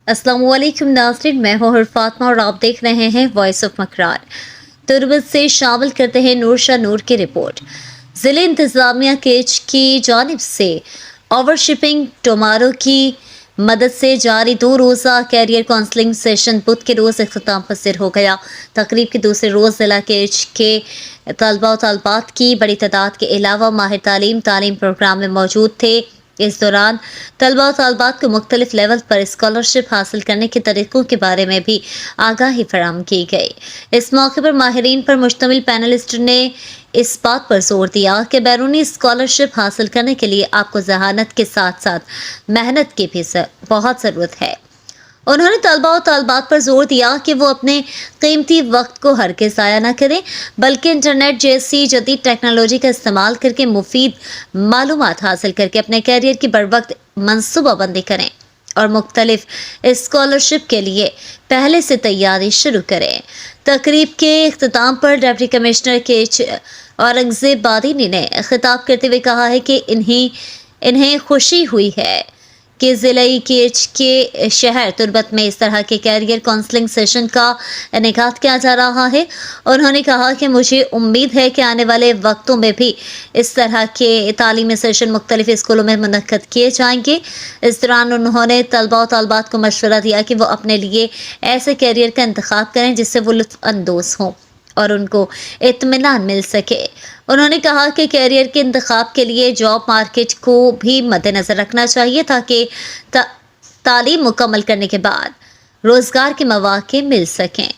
अस्सलाम वालेकुम नाज़रीन, मैं हूँ फातिमा और आप देख रहे हैं वॉइस ऑफ मकरार। तुर्बत से शामिल करते हैं नूर शाह नूर की रिपोर्ट। ज़िले इंतज़ामिया केच की जानिब से ओवरशिपिंग टोमारो की मदद से जारी 2 रोज़ा कैरियर काउंसलिंग सेशन बुध के रोज़ इख्तिताम पसीर हो गया। तकरीब के दूसरे रोज़ ज़िला केच के तलबा और तलबात की बड़ी तादाद के अलावा माहिर तालीम प्रोग्राम में मौजूद थे। इस दौरान तलबा और तलबात को मुख्तलिफ लेवल पर स्कॉलरशिप हासिल करने के तरीक़ों के बारे में भी आगाही फराहम की गई। इस मौके पर माहिरीन पर मुश्तमिल पैनलिस्ट ने इस बात पर जोर दिया कि बैरूनी स्कॉलरशिप हासिल करने के लिए आपको ज़हानत के साथ साथ मेहनत की भी बहुत ज़रूरत है। उन्होंने तलबा और तलबात पर जोर दिया कि वो अपने कीमती वक्त को हरगिज़ ज़ाया न करें, बल्कि इंटरनेट जैसी जदीद टेक्नोलॉजी का इस्तेमाल करके मुफीद मालूमात हासिल करके अपने कैरियर की बरवक्त मनसूबाबंदी करें और मुख्तलिफ स्कॉलरशिप के लिए पहले से तैयारी शुरू करें। तकरीब के इख्तिताम पर डिप्टी कमिश्नर केच औरंगज़ेब बादीनी ने खिताब करते हुए कहा है कि इन्हें खुशी हुई है कि ज़िले केच के शहर तुर्बत में इस तरह के कैरियर काउंसलिंग सेशन का इनेकाद किया जा रहा है। उन्होंने कहा कि मुझे उम्मीद है कि आने वाले वक्तों में भी इस तरह के तालीमी सेशन मुख्तलिफ स्कूलों में मुनक्कद किए जाएंगे। इस दौरान उन्होंने तलबा और तलबात को मशवरा दिया कि वो अपने लिए ऐसे कैरियर का इंतखाब करें जिससे वो लुत्फ़ अंदोज़ हों और उनको इत्मीनान मिल सके। उन्होंने कहा कि कैरियर के इंतखाब के लिए जॉब मार्केट को भी मद्देनज़र रखना चाहिए ताकि तालीम मुकम्मल करने के बाद रोज़गार के मौक़े मिल सकें।